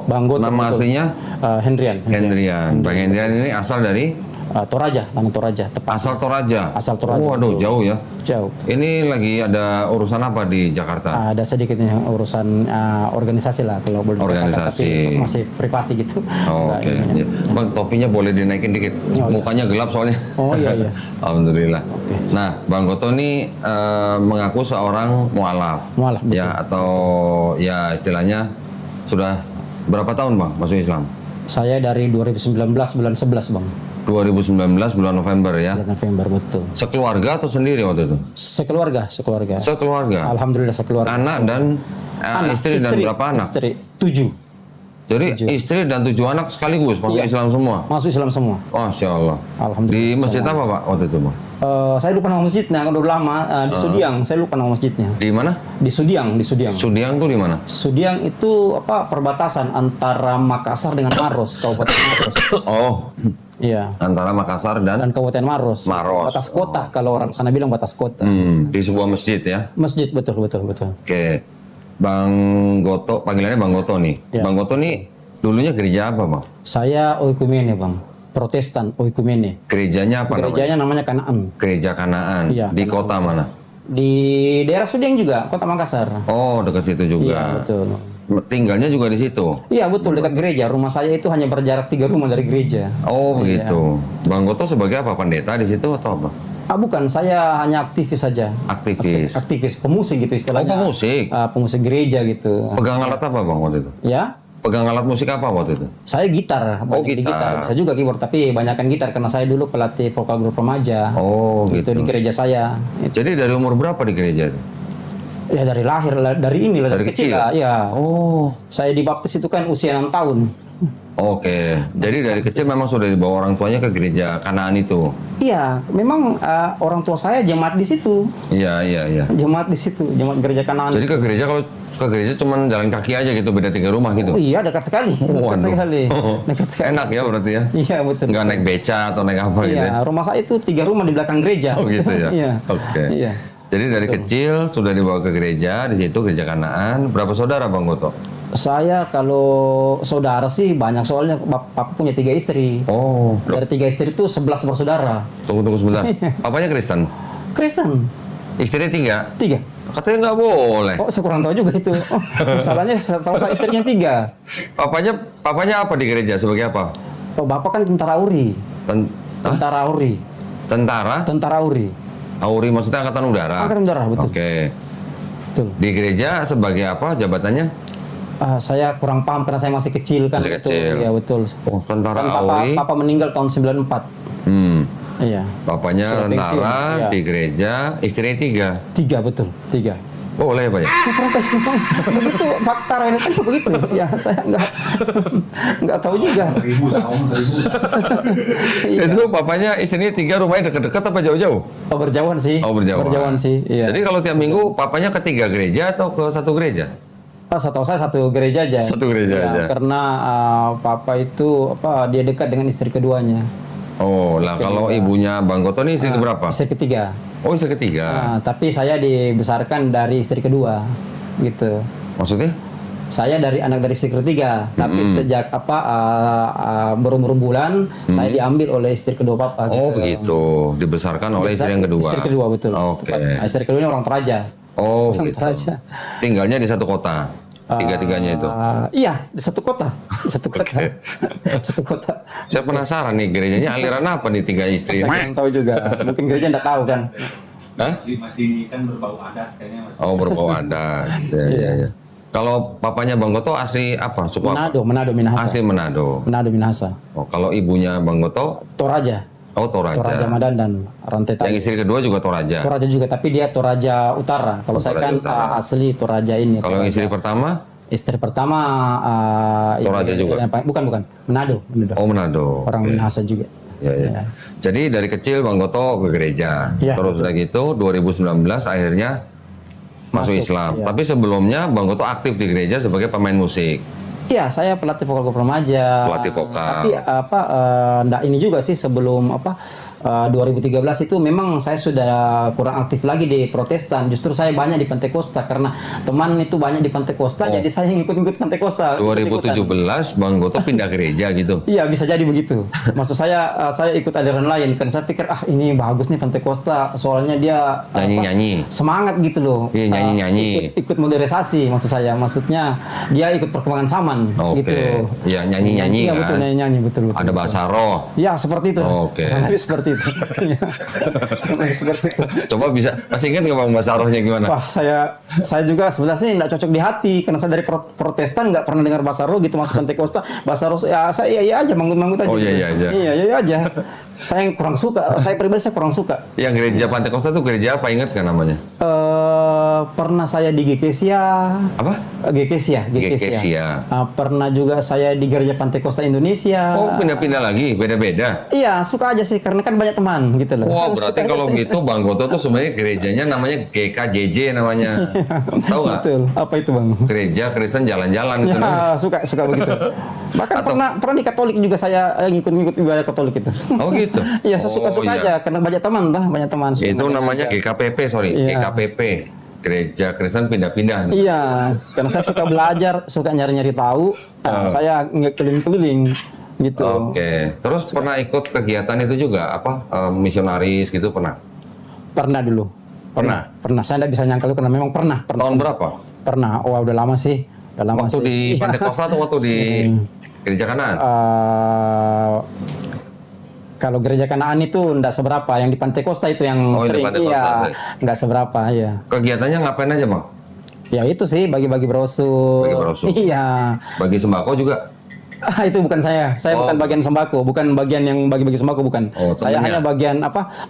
Bang Goto. Nama aslinya Hendrian. Hendrian. Bang Hendrian ini asal dari Toraja, tanah Toraja. Tepat. asal Toraja. Asal Toraja. Waduh, jauh ya. Jauh. Ini lagi ada urusan apa di Jakarta? Ada sedikit nih urusan organisasi lah kalau boleh dikatakan, Organisasi. tapi masih privasi gitu. Oh, Nggak oke. ini. Ya. Bang, topinya boleh dinaikin dikit. Oh, Mukanya gelap soalnya. Oh iya iya. Alhamdulillah. Nah, Bang Goto ini mengaku seorang mualaf. Mualaf, betul. Ya, atau ya istilahnya sudah berapa tahun Bang masuk Islam? Saya dari 2019 bulan 11 Bang. 2019 bulan November ya. Bulan November betul. Sekeluarga atau sendiri waktu itu? Sekeluarga. Sekeluarga. Alhamdulillah sekeluarga. Anak dan istri dan berapa anak? Istri 7. Jadi istri dan 7 anak sekaligus masuk Islam semua. Masuk Islam semua. Masya Allah. Alhamdulillah. Di masjid apa Pak waktu itu Bang? Saya lupa nama masjidnya, kan udah lama di Sudiang. Saya lupa nama masjidnya. Di mana? Di Sudiang. Sudiang tuh di mana? Sudiang itu apa perbatasan antara Makassar dengan Maros, Kabupaten Maros. Oh, Iya. antara Makassar dan Kabupaten Maros. Maros. Batas kota kalau orang sana bilang batas kota. di sebuah masjid ya. Masjid betul. Oke. Bang Goto, panggilannya Bang Goto nih. Ya. Bang Goto nih dulunya gereja apa Bang? Saya oikumene Bang. Protestan oikumene. Gerejanya apa namanya? Gerejanya namanya Kanaan. Gereja Kanaan. Iya, Di kota mana? Di daerah Sudiang juga, Kota Makassar. Oh, dekat situ Iya, juga. betul. Tinggalnya juga di situ. Iya, betul dekat gereja. Rumah saya itu hanya berjarak 3 rumah dari gereja. Oh, begitu. Bang Goto sebagai apa? Pendeta di situ atau apa? Bukan, saya hanya aktivis saja. Aktivis. Aktivis, pemusik gitu istilahnya. Oh, pemusik. Pemusik gereja gitu. Pegang alat apa Bang waktu itu? Ya, Pegang alat musik apa waktu itu? saya gitar, banyak di gitar. gitar. Bisa juga keyboard, tapi banyakan gitar karena saya dulu pelatih vokal grup remaja. Oh, Itu gitu. di gereja saya. Jadi dari umur berapa di gereja itu? Ya dari lahir, dari inilah, Dari kecil? lah. Ya. Oh, Saya dibaptis itu kan usia 6 tahun. oke. Jadi dari kecil memang sudah dibawa orang tuanya ke gereja Kanaan itu. Iya, memang orang tua saya jemaat di situ. Iya. Jemaat di situ, jemaat gereja Kanaan. Jadi ke gereja kalau ke gereja cuman jalan kaki aja gitu, beda 3 rumah gitu. Oh iya, dekat sekali. Dekat Waduh. sekali. Dekat sekali. Enak ya berarti ya? Iya, betul. Nggak naik beca atau naik apa gitu ya? Iya, rumah saya itu 3 rumah di belakang gereja. Oh gitu ya? Iya. Oke. Iya. Jadi dari kecil sudah dibawa ke gereja, di situ gereja Kanaan. Berapa saudara Bang Goto? Saya kalau saudara sih banyak, soalnya papa punya 3 istri. Oh, Dari 3 istri itu 11 bersaudara. tunggu sebentar. Papanya Kristen? Kristen. Istrinya 3? 3. Katanya nggak boleh. Oh, saya kurang tahu juga itu. Oh, masalahnya setahu saya istrinya 3. Papanya apa di gereja? Sebagai apa? Oh, bapak kan tentara AURI. Tentara AURI. Tentara? Tentara AURI. Auri maksudnya Angkatan Udara? Angkatan Udara, betul. Oke. Betul. Di gereja sebagai apa jabatannya? Saya kurang paham karena saya masih kecil kan. Masih kecil. Iya, betul. Oh, tentara Kan Auri. papa meninggal tahun 94. Iya. Bapaknya Sudah pensiun, tentara iya. di gereja, istrinya 3. 3 betul, 3. Boleh Pak ya? Saya kurang tahu sih, Bang. Begitu fakta ini kan begitu. Ya saya nggak tahu juga. 1000. Iya. Itu bapaknya istrinya 3, rumahnya dekat-dekat apa jauh-jauh? Oh, berjauhan sih. Oh berjauhan. Berjauhan sih. Iya. Jadi kalau tiap minggu papanya ke 3 gereja atau ke 1 gereja? Setahu saya satu gereja aja. Satu gereja Ya, aja. Karena papa itu dia dekat dengan istri keduanya. Oh, lah kalau ibunya Bang Goto ini istri keberapa? Istri ketiga. Oh, istri ketiga. Tapi saya dibesarkan dari istri kedua, gitu. Maksudnya? Saya dari anak dari istri ketiga, tapi sejak berumur bulan saya diambil oleh istri kedua papa. Oh, gitu. begitu. Dibesarkan oleh istri yang kedua. Istri kedua betul. Oke. Istri kedua ini orang Toraja. Oh, Orang gitu. Toraja. Tinggalnya di satu kota. Tiga-tiganya itu. Iya, di satu kota. Di satu kota. Satu kota. Saya penasaran nih gerejanya aliran apa nih 3 istri? Saya kurang tahu juga. Mungkin gereja enggak tahu kan. Hah? Masih kan berbau adat kayaknya masih. Oh, berbau adat. Ya. Kalau papanya Bang Goto asli apa? Suku apa? Manado, Minahasa. Asli Manado. Manado, Minahasa. Oh, kalau ibunya Bang Goto, Toraja. oh Toraja. Toraja Madan dan Rantai Yang istri kedua juga Toraja. Toraja juga, tapi dia Toraja Utara. Kalau saya Toraja kan Utara. asli Toraja ini. Kalau yang Toraja. istri pertama, Istri pertama Toraja juga? Bukan. Manado. oh Manado. Orang Oke. Minahasa juga. Ya. Jadi dari kecil Bang Goto ke gereja. Ya, Terus udah gitu 2019 akhirnya masuk Islam. iya. Tapi sebelumnya Bang Goto aktif di gereja sebagai pemain musik. Iya, saya pelatih vokal grup remaja. Pelatih vokal. Tapi enggak ini juga sih sebelum 2013 itu memang saya sudah kurang aktif lagi di Protestan. Justru saya banyak di Pantekosta karena teman itu banyak di Pantekosta, jadi saya ngikut-ngikut Pantekosta. 2017 Bang Goto pindah gereja gitu. Iya, bisa jadi begitu. Maksud saya ikut aliran lain kan saya pikir ini bagus nih Pantekosta, soalnya dia Nyanyi-nyanyi. semangat gitu loh. Iya, nyanyi-nyanyi. Ikut modernisasi maksud saya. Maksudnya dia ikut perkembangan zaman gitu. Iya, nyanyi-nyanyi Iya, kan. betul, nyanyi betul. Ada bahasa roh. Ya, seperti itu. Oke. Lebih seperti itu. Iya. Lebih seperti itu. Coba bisa, masih ingat nggak Bang bahasa rohnya gimana? Wah, saya juga sebenarnya nggak cocok di hati karena saya dari Protestan nggak pernah dengar bahasa roh gitu, masuk Pantekosta bahasa roh ya saya iya aja manggut-manggut aja. Oh, iya, gitu. iya aja. Iya aja. Saya kurang suka, saya pribadi saya kurang suka. Yang gereja Pantekosta tuh gereja apa, ingat nggak namanya? Pernah saya di Gekesia. Apa? Gekesia. Gekesia. Pernah juga saya di Gereja Pantekosta Indonesia. Oh, pindah-pindah lagi, beda-beda. Iya, suka aja sih karena kan banyak teman gitu loh. Wah, Suka berarti aja kalau sih. gitu Bang Goto tuh sebenarnya gerejanya namanya GKJJ namanya. Tahu nggak? Betul. Apa itu, Bang? Gereja Kristen jalan-jalan gitu. Ya, suka begitu. Bahkan pernah di Katolik juga saya ngikut-ngikut ibadah Katolik itu. Oh gitu. Iya, saya suka iya. aja karena banyak teman suka Itu ngajak. namanya GKPP, sorry. Iya. GKPP. Gereja Kristen pindah-pindah. Iya, karena saya suka belajar, suka nyari-nyari tahu. Saya nggak keliling-keliling gitu. Oke. Terus pernah ikut kegiatan itu juga apa misionaris gitu pernah? Pernah dulu. Pernah? Pernah. Saya nggak bisa nyangka itu karena memang pernah. Tahun berapa? Pernah. Wah, udah lama sih. Udah lama Waktu sih. di Pantekosta atau waktu di Gereja Kanaan? Kalau Gereja Kanaan itu enggak seberapa, yang di Pantekosta itu yang Oh, yang di sering, Pantekosta iya, sering. enggak seberapa, ya. Kegiatannya ngapain aja, Bang? Ya itu sih, bagi-bagi brosur. Bagi brosur. Iya. Bagi sembako juga? Itu bukan saya bukan bagian sembako, bukan bagian yang bagi-bagi sembako, bukan. Oh, Saya temennya. hanya bagian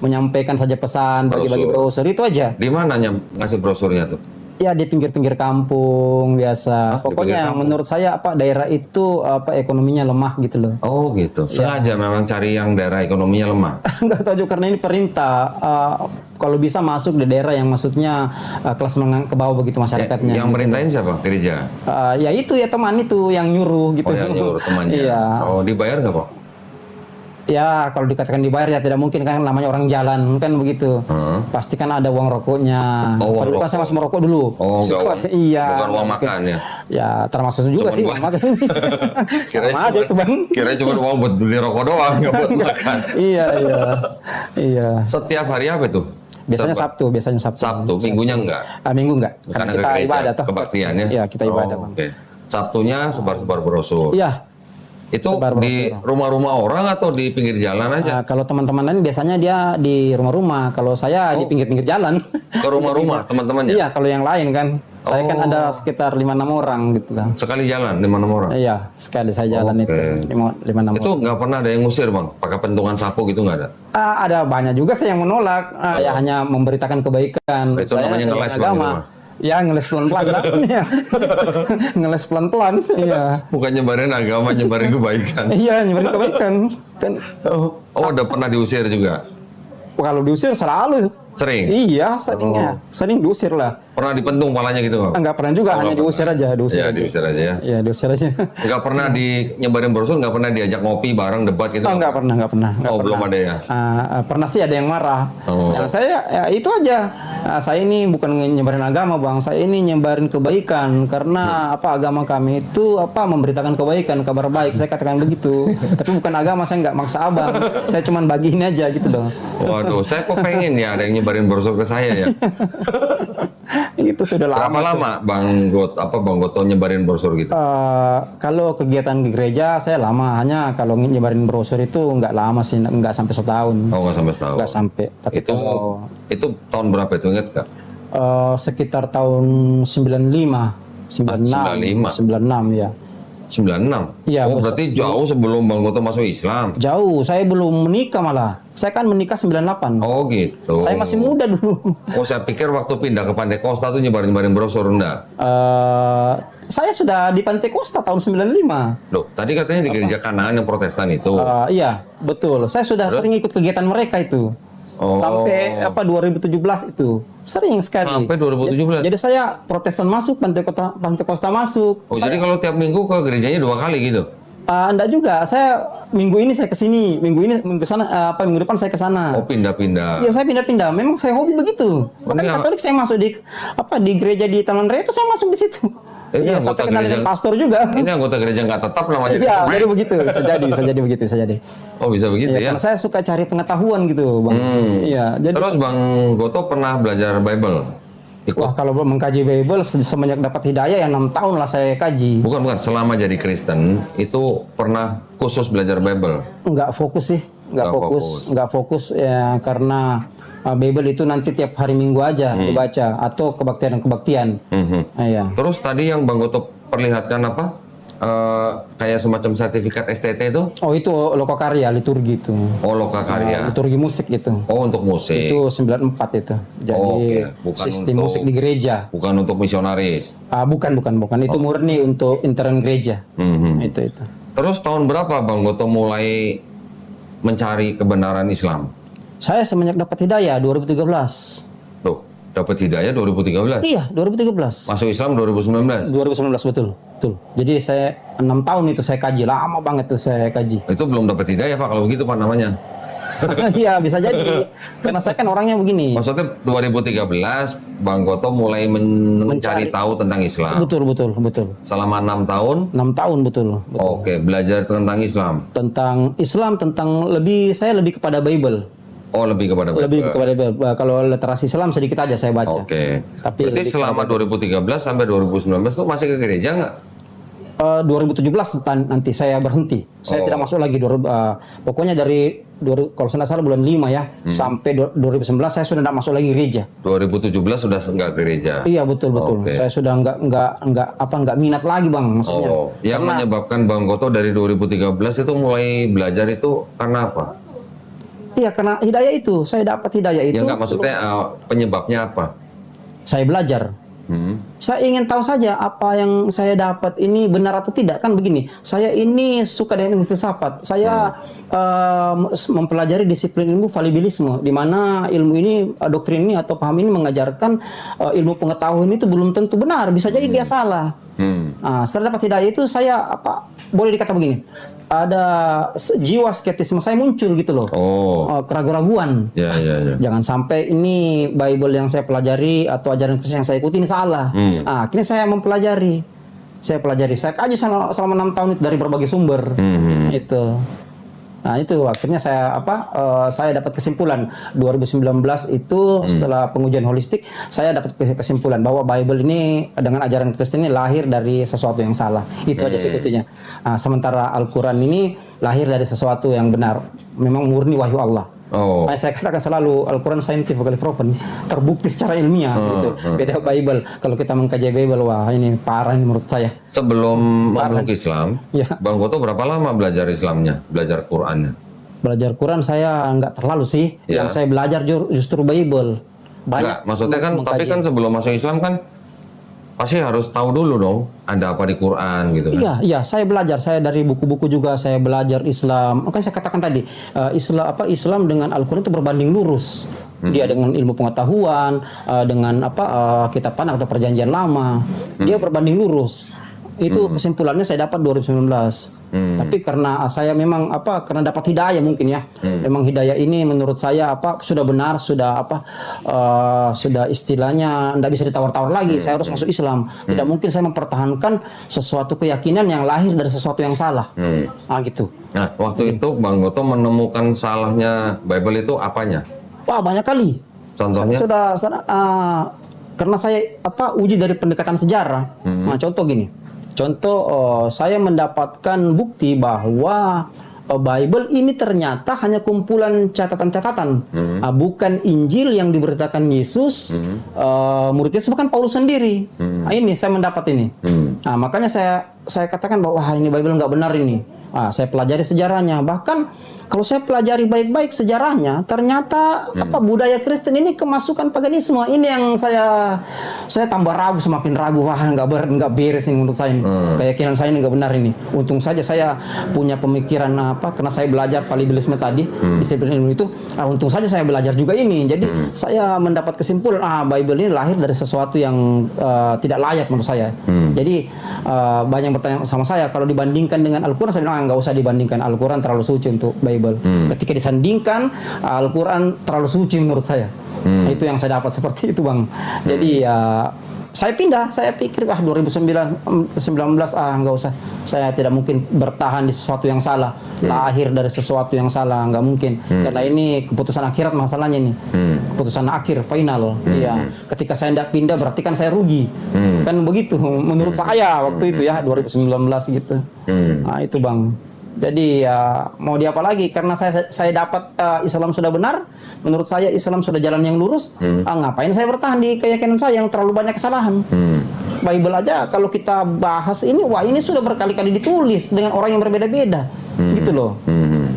menyampaikan saja pesan, bagi-bagi brosur, itu aja. Di mana ngasih brosurnya tuh? Ya di pinggir-pinggir kampung biasa. Di pinggir Pokoknya kampung. menurut saya daerah itu ekonominya lemah gitu loh. Oh gitu. Sengaja memang cari yang daerah ekonominya lemah. Nggak tahu juga karena ini perintah. Kalau bisa masuk di daerah yang maksudnya kelas menengah ke bawah begitu masyarakatnya. Yang merintahin siapa? Gereja? Ya itu ya teman itu yang nyuruh gitu. Oh yang nyuruh temannya. Iya. Oh dibayar nggak, Pak? Ya kalau dikatakan dibayar ya tidak mungkin kan, namanya orang jalan kan begitu. Pasti kan ada uang rokoknya. Oh, uang Padahal kan rokok. saya masih merokok dulu. Oh enggak uang. Iya. Bukan uang makan ya? Ya termasuk juga Cuman sih buat- uang makan. Kirain Sama aja itu Bang. Kirain cuma uang buat beli rokok doang, nggak buat makan. Iya. Setiap hari apa itu? Biasanya Sabtu. Sabtu, minggunya enggak? Minggu enggak. Karena kita ke gereja, ibadah toh. kebaktiannya. Iya, kita ibadah, Bang. Oke. Sabtunya sebar-sebar brosur. Iya. Itu sebar di rumah-rumah orang atau di pinggir jalan aja? Kalau teman-teman lain biasanya dia di rumah-rumah. Kalau saya di pinggir-pinggir jalan. Ke rumah-rumah teman-temannya? Iya, kalau yang lain kan. Saya kan ada sekitar 5-6 orang gitu lah. Sekali jalan 5-6 orang? Iya, sekali saya jalan Oke. itu 5-6 Itu nggak pernah ada yang ngusir, Bang? Pakai pentungan sapu gitu nggak ada? Ada banyak juga sih yang menolak. Ya hanya memberitakan kebaikan. Itu namanya ngeles, Bang, agama. itu mah. Ya ngeles pelan-pelan lah. Iya. Ngeles pelan-pelan. Iya. Bukan nyebarin agama, nyebarin kebaikan. Iya, nyebarin kebaikan. Kan Oh, udah pernah diusir juga? kalau diusir selalu. Sering? Iya, seringnya. Sering diusir lah. Pernah dipentung palanya gitu, Bang? Enggak pernah juga, hanya nggak diusir pernah. aja, diusir. Ya, aja. diusir aja ya. Iya, diusir aja. Nggak pernah nyebarin brosur, nggak pernah diajak ngopi bareng, debat gitu? Oh, enggak pernah. Nggak Oh, pernah. belum ada ya? Pernah sih ada yang marah. Oh. Yang saya ya, itu aja. Saya ini bukan nyebarin agama, Bang. Saya ini nyebarin kebaikan karena agama kami itu memberitakan kebaikan, kabar baik. Saya katakan begitu. Tapi bukan agama, saya nggak maksa Abang. Saya cuman bagiin aja gitu loh. Waduh, saya kok pengen ya ada yang nyebarin brosur ke saya ya. Itu sudah lama. Berapa lama Bang Goto nyebarin brosur gitu? Kalau kegiatan di gereja saya lama, hanya kalau nyebarin brosur itu nggak lama sih, nggak sampai setahun. Oh, nggak sampai setahun. Nggak sampai. Tapi Itu tahun berapa itu, ingat nggak? sekitar tahun 95, 96 ya. 96? Iya, Oh, berarti jauh sebelum Bang Goto masuk Islam? Jauh, saya belum menikah malah. Saya kan menikah 98. Oh gitu. Saya masih muda dulu. Oh, saya pikir waktu pindah ke Pantekosta tuh nyebarin brosur, enggak? Saya sudah di Pantekosta tahun 95. Loh, tadi katanya di gereja Kanaan yang Protestan itu. Iya, betul. Saya sudah sering ikut kegiatan mereka itu. Oh. Sampai 2017 itu. Sering sekali. Sampai 2017? Jadi saya Protestan masuk, Pantekosta masuk. Oh, jadi kalau tiap minggu ke gerejanya 2 kali gitu? Enggak juga. Saya minggu ini saya ke sini, minggu sana minggu depan saya ke sana. Oh, pindah-pindah. Iya, saya pindah-pindah. Memang saya hobi begitu. Bahkan Ini Katolik saya masuk di gereja di Taman Raya itu saya masuk di situ. Ini Iya, anggota sampai kenal dengan gereja- pastor juga. Ini anggota gereja nggak tetap namanya. Iya, jadi begitu. Bisa jadi begitu, bisa jadi. Oh, bisa begitu Iya, ya. karena saya suka cari pengetahuan gitu, Bang. Iya, jadi Terus Bang Goto pernah belajar Bible? Ikut? wah, kalau mengkaji Bible semenjak dapat hidayah ya 6 tahun lah saya kaji. Bukan. Selama jadi Kristen itu pernah khusus belajar Bible. Enggak fokus sih, enggak fokus ya karena Bible itu nanti tiap hari Minggu aja dibaca atau kebaktian. Iya. Terus tadi yang Bang Goto perlihatkan apa? Kayak semacam sertifikat STT itu? Oh, itu lokakarya liturgi itu. Oh, lokakarya. Liturgi musik itu. Oh, untuk musik. Itu 94 itu. Jadi Oke, bukan sistem untuk- musik di gereja. Bukan untuk misionaris. Bukan. Itu murni untuk intern gereja. Mhm. Itu. Terus tahun berapa Bang Goto mulai mencari kebenaran Islam? Saya semenjak dapat hidayah 2013. Tuh, dapat hidayah 2013. Iya, 2013. Masuk Islam 2019. 2019 betul. Jadi saya 6 tahun itu saya kaji, lama banget tuh saya kaji. Itu belum dapat hidayah Pak kalau begitu Pak namanya. Iya, bisa jadi. Karena saya kan orangnya begini. Maksudnya 2013 Bang Goto mulai mencari tahu tentang Islam. Betul. Selama 6 tahun. 6 tahun betul. Oke, belajar tentang Islam. Tentang Islam, saya lebih kepada Bible. Oh, lebih kepada Bible. Lebih kepada Bible. Kalau literasi Islam sedikit aja saya baca. Oke. Tapi Berarti lebih selama 2013 sampai 2019 tuh masih ke gereja nggak? 2017 nanti saya berhenti. Saya tidak masuk lagi. Pokoknya dari kalau saya tidak salah bulan 5 ya sampai 2019 saya sudah tidak masuk lagi gereja. 2017 sudah nggak gereja. Iya betul. Oke. Saya sudah nggak minat lagi bang maksudnya. Oh, yang menyebabkan Bang Goto dari 2013 itu mulai belajar itu karena apa? Iya karena hidayah itu saya dapat hidayah itu. Ya nggak maksudnya penyebabnya apa? Saya belajar. Saya ingin tahu saja apa yang saya dapat ini benar atau tidak kan begini. Saya ini suka dengan ilmu filsafat. Saya mempelajari disiplin ilmu falibilisme, di mana ilmu ini, doktrin ini atau paham ini mengajarkan ilmu pengetahuan itu belum tentu benar. Bisa jadi dia salah. Nah, setelah dapat hidayah itu saya boleh dikata begini. Ada jiwa skeptisme saya muncul gitu loh. Keraguan-raguan. Ya. Jangan sampai ini Bible yang saya pelajari atau ajaran Kristen yang saya ikuti ini salah. Akhirnya saya mempelajari. Saya kaji selama 6 tahun itu dari berbagai sumber. Itu. Nah itu akhirnya saya dapat kesimpulan 2019 itu setelah pengujian holistik saya dapat kesimpulan bahwa Bible ini dengan ajaran Kristen ini lahir dari sesuatu yang salah. Itu aja sih kuncinya. Sementara Al-Quran ini lahir dari sesuatu yang benar. Memang murni wahyu Allah. Saya katakan selalu Al-Quran scientifically proven, terbukti secara ilmiah gitu. Beda Bible. Kalau kita mengkaji Bible, wah ini parah ini menurut saya. Sebelum memeluk Islam, Ya. Bang Goto berapa lama belajar Islamnya, belajar Qurannya? Belajar Quran saya nggak terlalu sih. Ya. Yang saya belajar justru Bible. Enggak, maksudnya kan, tapi mengkaji. kan sebelum masuk Islam kan pasti harus tahu dulu dong, ada apa di Quran gitu kan? Iya, saya belajar. Saya dari buku-buku juga saya belajar Islam. Makanya saya katakan tadi, Islam dengan Al-Quran itu berbanding lurus. Dia dengan ilmu pengetahuan, dengan kitab Tanakh atau Perjanjian Lama, dia berbanding lurus. Itu kesimpulannya saya dapat 2019. Tapi karena saya memang karena dapat hidayah mungkin ya. Memang hidayah ini menurut saya sudah benar, sudah istilahnya tidak bisa ditawar-tawar lagi. Saya harus masuk Islam. Tidak mungkin saya mempertahankan sesuatu keyakinan yang lahir dari sesuatu yang salah. Gitu. Nah, waktu itu Bang Goto menemukan salahnya Bible itu apanya? Wah, banyak kali. Contohnya? Karena saya uji dari pendekatan sejarah. Nah, contoh gini. Saya mendapatkan bukti bahwa Bible ini ternyata hanya kumpulan catatan-catatan, bukan Injil yang diberitakan Yesus. Murid Yesus bukan Paulus sendiri. Nah, ini saya mendapat ini. Nah, makanya saya katakan bahwa ini Bible nggak benar ini. Saya pelajari sejarahnya. Bahkan kalau saya pelajari baik-baik sejarahnya, ternyata budaya Kristen ini kemasukan paganisme. Ini yang saya tambah ragu, semakin ragu. Wah, nggak beres ini menurut saya. Keyakinan saya ini nggak benar ini. Untung saja saya punya pemikiran karena saya belajar fallibilisme tadi, disiplin ilmu itu, untung saja saya belajar juga ini. Jadi saya mendapat kesimpulan, Bible ini lahir dari sesuatu yang tidak layak menurut saya. Jadi banyak yang bertanya sama saya, kalau dibandingkan dengan Al-Quran, saya bilang nggak usah dibandingkan, Al-Quran terlalu suci untuk Bible. Ketika disandingkan, Al-Quran terlalu suci menurut saya. Itu yang saya dapat seperti itu, Bang. Jadi saya pindah, saya pikir 2019 nggak usah, saya tidak mungkin bertahan di sesuatu yang salah, lahir dari sesuatu yang salah, nggak mungkin, karena ini keputusan akhirat masalahnya ini, keputusan akhir, final. Iya, ketika saya tidak pindah berarti kan saya rugi, kan begitu menurut saya waktu itu ya 2019 gitu. Nah itu, Bang. Jadi mau diapa lagi, karena saya dapat Islam sudah benar, menurut saya Islam sudah jalan yang lurus. Ngapain saya bertahan di keyakinan saya yang terlalu banyak kesalahan? Bible aja kalau kita bahas ini, ini sudah berkali-kali ditulis dengan orang yang berbeda-beda, gitu loh.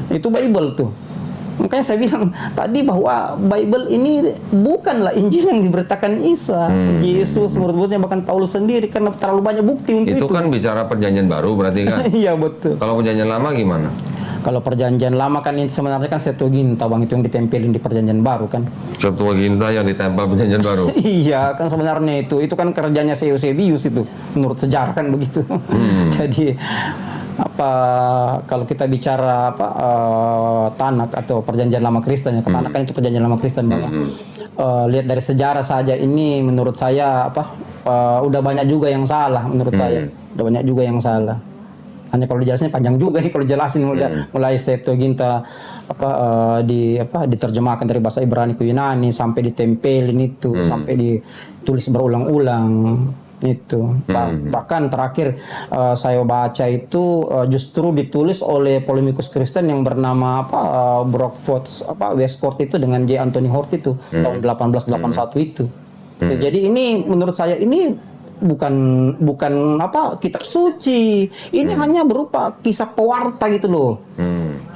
Itu Bible tuh. Makanya saya bilang tadi bahwa Bible ini bukanlah Injil yang diberitakan Isa, Yesus, murid-muridnya, bahkan Paulus sendiri, karena terlalu banyak bukti untuk itu. Itu kan bicara perjanjian baru berarti kan? Iya betul. Kalau perjanjian lama gimana? Kalau perjanjian lama kan ini sebenarnya kan Septuaginta, Bang, itu yang ditempelin di perjanjian baru kan. Septuaginta yang ditempel perjanjian baru. Iya, kan sebenarnya itu kan kerjanya Eusebius itu, menurut sejarah kan begitu. Jadi kalau kita bicara Tanak atau perjanjian lama Kristen ya, Tanak kan itu perjanjian lama Kristen, Bang. Lihat dari sejarah saja ini menurut saya udah banyak juga yang salah menurut saya. Udah banyak juga yang salah. Hanya kalau dijelasin panjang juga nih kalau jelasin mulai Septuaginta diterjemahkan dari bahasa Ibrani ke Yunani sampai ditempelin itu, sampai ditulis berulang-ulang itu. Bahkan terakhir saya baca itu justru ditulis oleh polemikus Kristen yang bernama Brockford Westcott itu dengan J. Anthony Hort itu tahun 1881 itu. Jadi ini menurut saya ini bukan kitab suci. Ini hanya berupa kisah pewarta gitu loh.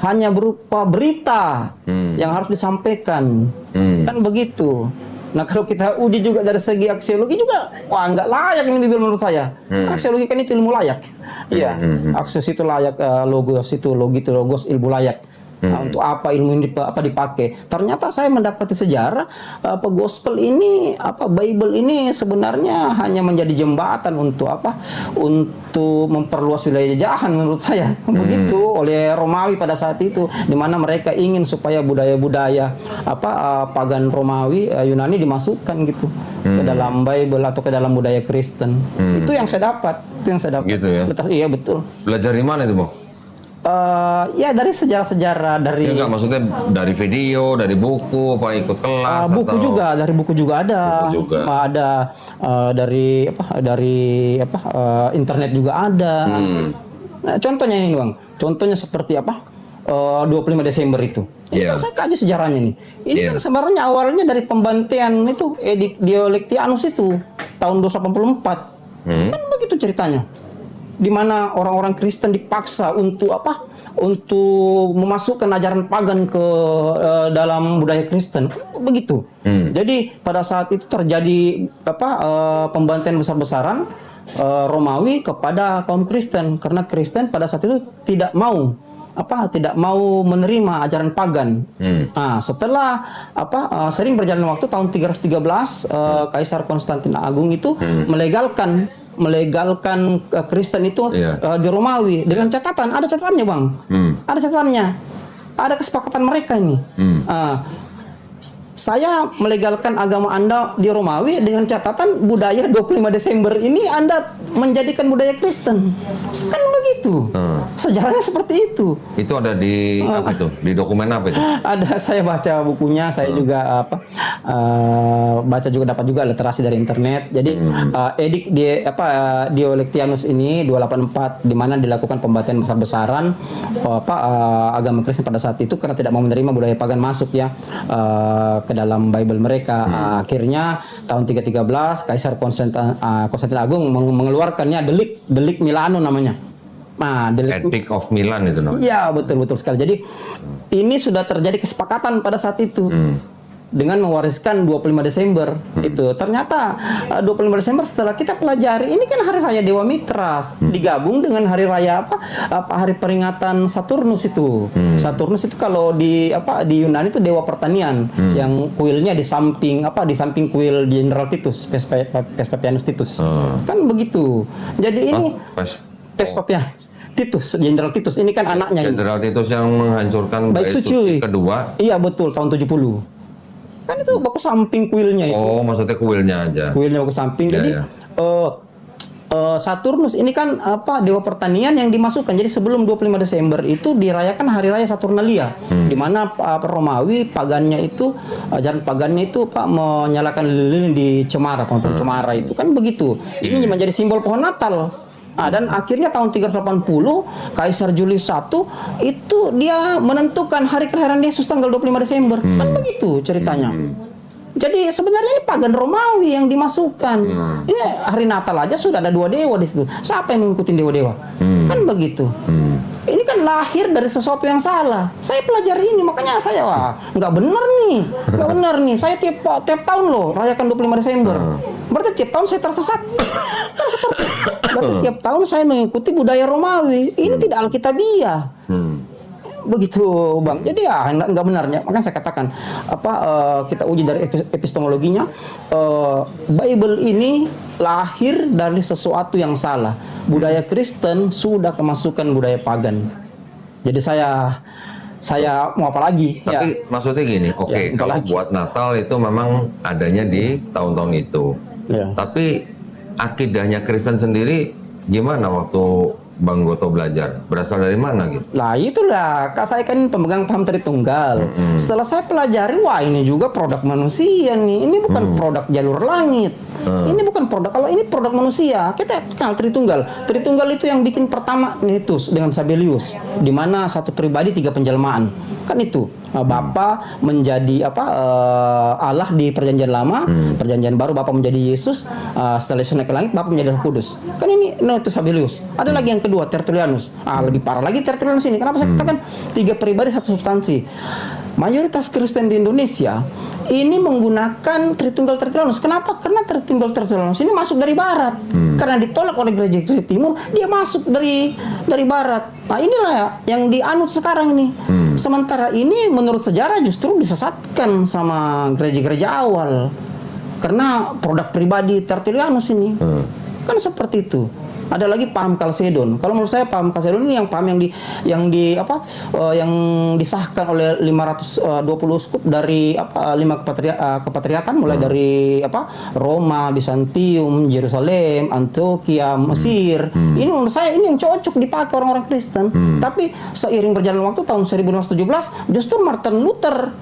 Hanya berupa berita yang harus disampaikan. Kan begitu. Nah kalau kita uji juga dari segi aksiologi juga, nggak layak ini Bible menurut saya. Aksiologi kan itu ilmu layak. Iya, aksios itu layak, logos itu logos ilmu layak. Untuk apa ilmu ini dipakai? Ternyata saya mendapati sejarah gospel ini Bible ini sebenarnya hanya menjadi jembatan untuk untuk memperluas wilayah jajahan menurut saya. Begitu oleh Romawi pada saat itu, di mana mereka ingin supaya budaya-budaya pagan Romawi Yunani dimasukkan gitu ke dalam Bible atau ke dalam budaya Kristen. Itu yang saya dapat. Gitu ya. Iya betul. Belajar di mana itu, Bang? Ya dari sejarah-sejarah dari. Ya, enggak, maksudnya dari video, dari buku, ikut kelas buku atau... juga, dari buku juga ada. Buku juga. Ada dari internet juga ada. Nah, contohnya ini, Bang. Contohnya seperti 25 Desember itu. Ini kan saya kaji sejarahnya nih. Ini kan sebenarnya awalnya dari pembantaian itu Diocletianus itu tahun 284. Kan begitu ceritanya. Di mana orang-orang Kristen dipaksa untuk untuk memasukkan ajaran pagan ke dalam budaya Kristen, begitu. Jadi pada saat itu terjadi pembantaian besar-besaran Romawi kepada kaum Kristen, karena Kristen pada saat itu tidak mau menerima ajaran pagan. Nah, setelah sering berjalan waktu tahun 313 Kaisar Konstantin Agung itu melegalkan Kristen itu di Romawi dengan catatan, ada catatannya, Bang. Ada catatannya. Ada kesepakatan mereka ini. Saya melegalkan agama Anda di Romawi dengan catatan budaya 25 Desember ini Anda menjadikan budaya Kristen. Kan begitu. Sejarahnya seperti itu. Itu ada di Di dokumen apa itu? Ada, saya baca bukunya, saya juga baca juga, dapat juga literasi dari internet. Jadi edik Diocletianus ini 284 di mana dilakukan pembantaian besar-besaran agama Kristen pada saat itu karena tidak mau menerima budaya pagan masuk ya ke dalam Bible mereka. Akhirnya tahun 313 Kaisar Konstantin Agung mengeluarkannya delik Milano namanya. Nah, Edict of Milan itu namanya. Iya, betul sekali. Jadi ini sudah terjadi kesepakatan pada saat itu. dengan mewariskan 25 Desember itu. Ternyata 25 Desember setelah kita pelajari ini kan hari raya Dewa Mitra digabung dengan hari raya hari peringatan Saturnus itu. Saturnus itu kalau di Yunani itu dewa pertanian yang kuilnya di samping kuil Jenderal Titus, Vespasianus Titus. Kan begitu. Jadi ini Vespasianus Titus, Jenderal Titus ini kan anaknya. Jenderal Titus yang menghancurkan Bait Suci kedua. Iya betul, tahun 70. Kan itu baku samping kuilnya itu. Oh, maksudnya kuilnya aja. Kuilnya baku samping. Ya, Jadi ya. Saturnus ini kan dewa pertanian yang dimasukkan. Jadi sebelum 25 Desember itu dirayakan hari raya Saturnalia, di mana Romawi pagannya itu ajaran pagannya itu menyalakan lilin di cemara, pohon cemara itu kan begitu. Ini menjadi simbol pohon Natal. Dan akhirnya tahun 380 Kaisar Julius I itu dia menentukan hari kelahiran Yesus tanggal 25 Desember. Kan begitu ceritanya. Jadi sebenarnya ini pagan Romawi yang dimasukkan. Ini hari Natal aja sudah ada 2 dewa di situ. Siapa yang mengikuti dewa-dewa? Kan begitu. Ini kan lahir dari sesuatu yang salah. Saya pelajari ini, makanya saya nggak benar nih. Saya tiap tahun loh rayakan 25 Desember. Berarti tiap tahun saya tersesat. Kan seperti berarti tiap tahun saya mengikuti budaya Romawi. Ini tidak alkitabiah. Begitu Bang. Jadi nggak benarnya. Makanya saya katakan kita uji dari epistemologinya. Bible ini lahir dari sesuatu yang salah. Budaya Kristen sudah kemasukan budaya pagan. Jadi saya mau apa lagi? Tapi maksudnya gini, kalau buat Natal itu memang adanya di tahun-tahun itu. Ya. Tapi akidahnya Kristen sendiri gimana waktu Bang Goto belajar? Berasal dari mana gitu? Lah itulah, saya kan pemegang paham Tritunggal. Setelah saya pelajari, ini juga produk manusia nih. Ini bukan produk jalur langit. Ini bukan produk, kalau ini produk manusia. Kita kenal Tritunggal. Tritunggal itu yang bikin pertama Nitus dengan Sabellius, di mana satu pribadi 3 penjelmaan. Kan itu. Bapa menjadi Allah di Perjanjian Lama, Perjanjian Baru Bapa menjadi Yesus, setelah Yesus naik ke langit Bapa menjadi Roh Kudus. Kan ini itu Sabellius. Ada lagi yang kedua Tertullianus. Lebih parah lagi Tertullianus ini. Kenapa saya katakan 3 pribadi satu substansi? Mayoritas Kristen di Indonesia ini menggunakan Tritunggal Tertullianus. Kenapa? Karena Tritunggal Tertullianus ini masuk dari Barat. Karena ditolak oleh gereja Timur, dia masuk dari Barat. Nah inilah yang dianut sekarang ini. Sementara ini menurut sejarah justru disesatkan sama gereja-gereja awal. Karena produk pribadi Tertullianus ini. Kan seperti itu. Ada lagi paham Kalsedon. Kalau menurut saya paham Kalsedon ini yang paham yang disahkan oleh 520 uskup dari 5 kepatriatan mulai dari Roma, Bizantium, Yerusalem, Antioquia, Mesir. Ini menurut saya ini yang cocok dipakai orang-orang Kristen. Tapi seiring berjalan waktu tahun 1517 justru Martin Luther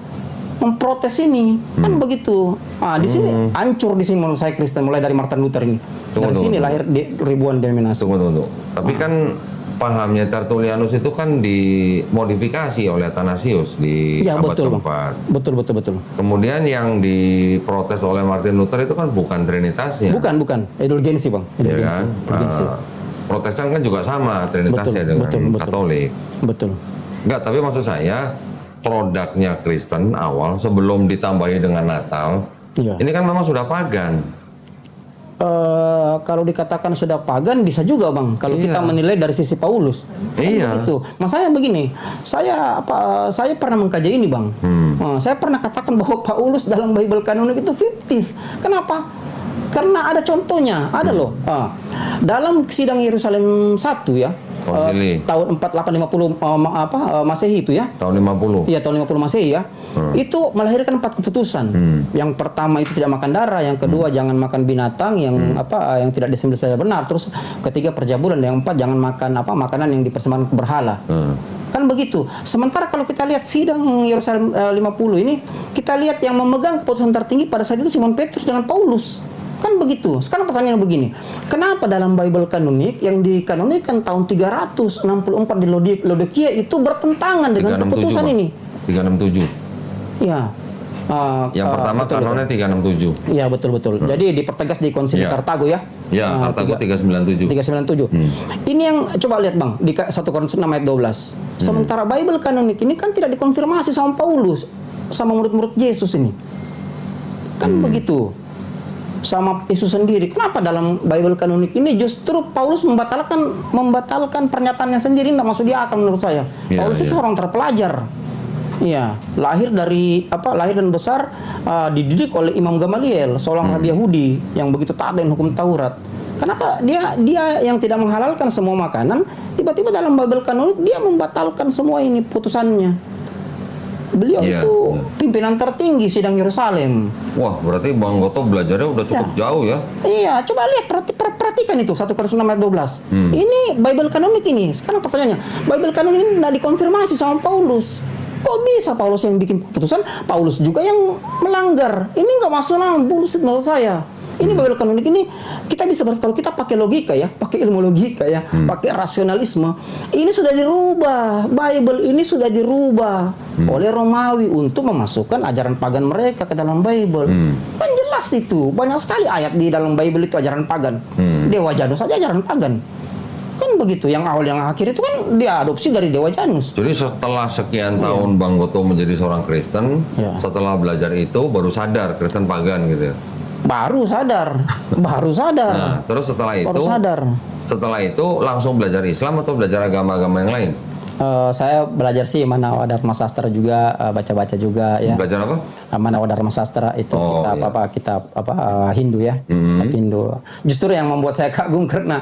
memprotes ini. Kan begitu. Di sini hancur di sini menurut saya Kristen mulai dari Martin Luther ini. Dari sini lahir ribuan denominasi. Tunggu. Tapi kan pahamnya Tertullianus itu kan dimodifikasi oleh Athanasius di abad keempat. Betul. Kemudian yang diprotes oleh Martin Luther itu kan bukan Trinitasnya. Bukan. Indulgensi, Bang. Ya kan? Protestan kan juga sama Trinitasnya dengan Katolik. Betul. Enggak, tapi maksud saya produknya Kristen awal sebelum ditambahi dengan Natal, ini kan memang sudah pagan. Kalau dikatakan sudah pagan bisa juga Bang kalau kita menilai dari sisi Paulus. Itu masalahnya begini, saya pernah mengkaji ini Bang. Saya pernah katakan bahwa Paulus dalam Bible kanonik itu fiktif. Kenapa? Karena ada contohnya, ada loh. Dalam sidang Yerusalem 1 ya, tahun 4850 Masehi itu ya. Tahun 50. Iya, tahun 50 Masehi ya. Itu melahirkan 4 keputusan. Yang pertama itu tidak makan darah, yang kedua jangan makan binatang yang yang tidak disembelih secara benar, terus ketiga perjabulan, yang keempat jangan makan makanan yang dipersembahkan ke berhala. Kan begitu. Sementara kalau kita lihat sidang Yerusalem 50 ini, kita lihat yang memegang keputusan tertinggi pada saat itu Simon Petrus dengan Paulus. Kan begitu. Sekarang pertanyaan begini, kenapa dalam Bible kanonik yang dikanonikan tahun 364 di Laodikia itu bertentangan dengan keputusan ini? 367. Ya. Yang pertama kanonnya 367. Iya, betul. Jadi dipertegas di Konsili Kartago ya. Ya, Kartago 397. 397. Ini yang coba lihat Bang di 1 Korintus 6 ayat 12. Sementara Bible kanonik ini kan tidak dikonfirmasi sama Paulus. sama murid-murid Yesus ini. Kan begitu. Sama Yesus sendiri. Kenapa dalam Bible kanonik ini justru Paulus membatalkan pernyataannya sendiri, tidak masuk di akal menurut saya. Iya, Paulus itu iya. orang terpelajar. Iya, lahir dan besar dididik oleh Imam Gamaliel, seorang rabi Yahudi yang begitu taat dengan hukum Taurat. Kenapa dia yang tidak menghalalkan semua makanan, tiba-tiba dalam Bible kanonik dia membatalkan semua ini putusannya. Beliau Iya, itu iya. pimpinan tertinggi sidang Yerusalem. Wah, berarti Bang Goto belajarnya udah cukup jauh ya. Iya, coba lihat perhatikan itu 1 Korintus 6 ayat 12. Ini Bible kanonik ini. Sekarang pertanyaannya, Bible kanonik ini tidak dikonfirmasi sama Paulus. Kok bisa Paulus yang bikin keputusan, Paulus juga yang melanggar? Ini nggak masuk dalam bullshit menurut saya. Ini Bible kanonik ini kita bisa kalau kita pakai logika ya, pakai ilmu logika ya, pakai rasionalisme. Ini sudah dirubah. Bible ini sudah dirubah oleh Romawi untuk memasukkan ajaran pagan mereka ke dalam Bible. Kan jelas itu. Banyak sekali ayat di dalam Bible itu ajaran pagan. Dewa Janus saja ajaran pagan. Kan begitu. Yang awal yang akhir itu kan diadopsi dari Dewa Janus. Jadi setelah sekian tahun Bang Goto menjadi seorang Kristen, Iya. setelah belajar itu baru sadar Kristen pagan gitu ya. Baru sadar. Nah, terus setelah Baru sadar. langsung belajar Islam atau belajar agama-agama yang lain? Saya belajar sih Manawa Dharma Sastra juga, baca-baca juga ya. Belajar apa? Manawa Dharma Sastra itu Oh, kitab Hindu ya, kitab Hindu. Justru yang membuat saya kagum karena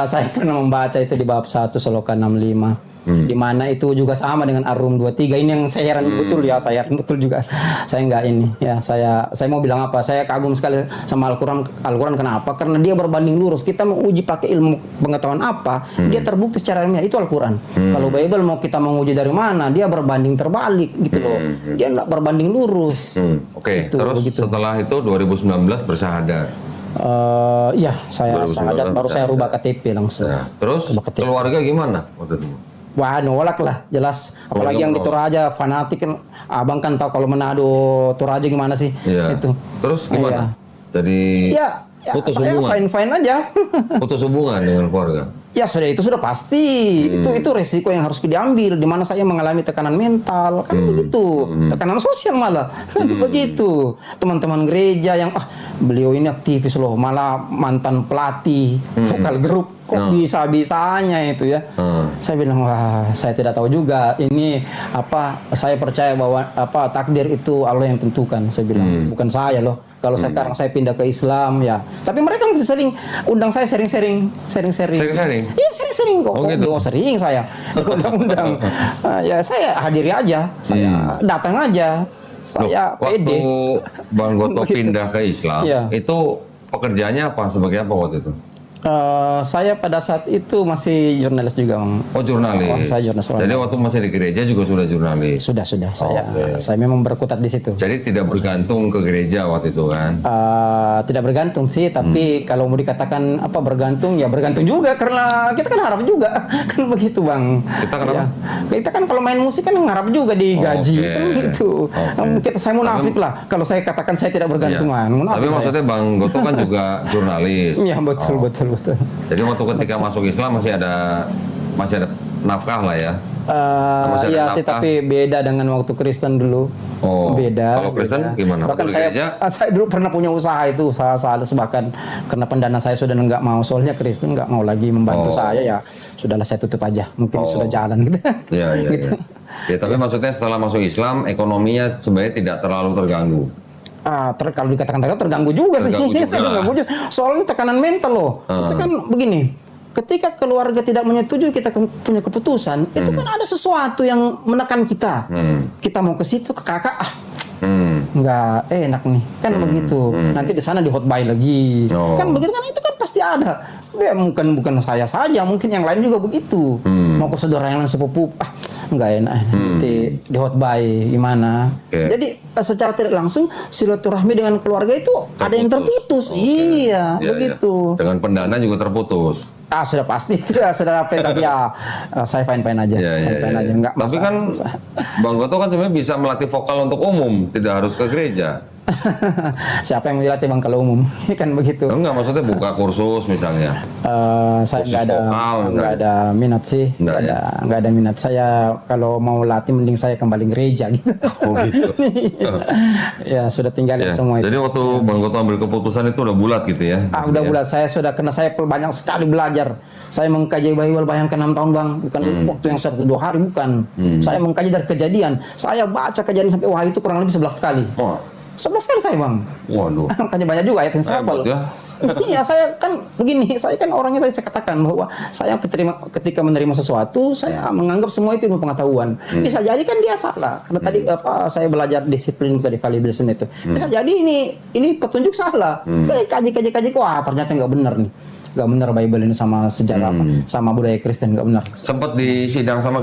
saya pernah membaca itu di bab 1 Sloka 65. Di mana itu juga sama dengan Ar-Rum 23. Ini yang saya heran betul ya, saya heran betul juga. Saya enggak ini ya, saya mau bilang apa? Saya kagum sekali sama Al-Quran kenapa? Karena dia berbanding lurus. Kita mau uji pakai ilmu pengetahuan apa? Dia terbukti secara ilmiah, itu Al-Quran. Kalau Bible mau kita menguji dari mana? Dia berbanding terbalik gitu loh. Dia enggak berbanding lurus. Oke, Gitu, terus begitu. setelah itu 2019 bersyahadat. Iya, saya 2019 syahadat baru saya rubah KTP langsung. Nah, terus Coba ketik. keluarga gimana waktu itu? Wah, nolak lah, jelas. Apalagi yang di nolak. Toraja fanatik kan. Abang kan tahu kalau Manado Toraja gimana sih? Iya. Itu. Terus gimana? Jadi Ya, putus saya hubungan. fine-fine aja. Putus hubungan dengan keluarga. Ya itu sudah pasti. Itu resiko yang harus diambil. Di mana saya mengalami tekanan mental, kan begitu. Tekanan sosial malah, kan begitu. Teman-teman gereja yang beliau ini aktivis loh, malah mantan pelatih vokal grup. Kok bisa-bisanya itu ya? Saya bilang wah, saya tidak tahu juga. Ini saya percaya bahwa takdir itu Allah yang tentukan. Saya bilang bukan saya loh. Kalau sekarang saya pindah ke Islam ya. Tapi mereka masih sering undang saya sering-sering. Sering-sering? Iya sering-sering kok. Oh, gitu? Sering saya undang-undang. Ya saya hadiri aja. Saya datang aja. Saya Waktu pede. Bang Goto Begitu. pindah ke Islam, Iya. itu pekerjaannya apa? Sebagai apa waktu itu? Saya pada saat itu masih jurnalis juga, Bang. Oh, jurnalis. Oh, saya jurnalis. Jadi waktu masih di gereja juga sudah jurnalis. Sudah. Oke. Saya memang berkutat di situ. Jadi tidak bergantung ke gereja waktu itu kan? Tidak bergantung sih, tapi kalau mau dikatakan bergantung ya bergantung juga karena kita kan harap juga kan begitu, Bang. Kita kenapa? Ya, kita kan kalau main musik kan ngarap juga digaji Oke. kan gitu. Saya munafik lah kalau saya katakan saya tidak bergantungan. Iya. Munafik Tapi saya. maksudnya Bang Goto kan juga jurnalis. Iya betul. Jadi waktu ketika masuk Islam masih ada nafkah lah ya. Masih ada Iya sih, nafkah? tapi beda dengan waktu Kristen dulu. Oh, Beda. kalau Kristen beda. gimana? Bahkan Waktu di saya, gereja? saya dulu pernah punya usaha itu, usaha sales, bahkan karena pendana saya sudah nggak mau, soalnya Kristen nggak mau lagi membantu saya, ya sudahlah saya tutup aja. Mungkin sudah jalan gitu. Iya. Gitu. Ya, tapi maksudnya setelah masuk Islam, ekonominya sebenarnya tidak terlalu terganggu. Kalau dikatakan terganggu juga sih. Terganggu juga. Terganggu juga. Soalnya tekanan mental loh. Itu kan begini. Ketika keluarga tidak menyetujui kita punya keputusan, itu kan ada sesuatu yang menekan kita. Kita mau ke situ ke kakak, nggak enak nih, kan begitu. Nanti di sana di hotbuy lagi, kan begitu kan, itu kan pasti ada. Ya, bukan saya saja, mungkin yang lain juga begitu. Mau ke saudara yang lain sepupu, nggak enak. Nanti di hotbuy gimana? Jadi secara tidak langsung silaturahmi dengan keluarga itu ada yang terputus. Iya, begitu. Dengan pendana juga terputus. Sudah pasti itu ya, sudah apa, tapi saya fine-fine aja. Fine-fine aja, enggak Tapi kan Bang Goto kan sebenarnya bisa melatih vokal untuk umum, tidak harus ke gereja. Siapa yang dilatih bang kalau umum? Kan begitu. Enggak, maksudnya buka kursus misalnya. Saya Kursus nggak ada vokal nggak misalnya. ada minat sih, nggak ada minat. Saya kalau mau latih mending saya kembali gereja gitu. Oh gitu. Ya sudah tinggalin Ya, semua itu. jadi waktu Bang Goto ambil keputusan itu udah bulat gitu ya? Udah bulat, saya sudah kena saya banyak sekali belajar. Saya mengkaji Bible bayangkan 6 tahun bang, bukan waktu yang 1-2 hari bukan. Saya mengkaji dari kejadian. Saya baca kejadian sampai Wahyu itu kurang lebih 11 kali. Oh, 11 kali saya bang. waduh. Makanya banyak juga ayat yang saya hafal. Hebat ya. Iya, saya kan begini, saya kan orangnya tadi saya katakan bahwa saya ketika menerima sesuatu, saya menganggap semua itu ilmu pengetahuan. Bisa jadi kan dia salah. Karena tadi saya belajar disiplin tadi validation itu. Bisa jadi ini petunjuk salah. Saya kaji, wah ternyata nggak benar nih. Nggak benar Bible ini sama sejarah sama budaya Kristen nggak benar. Sempat di sidang sama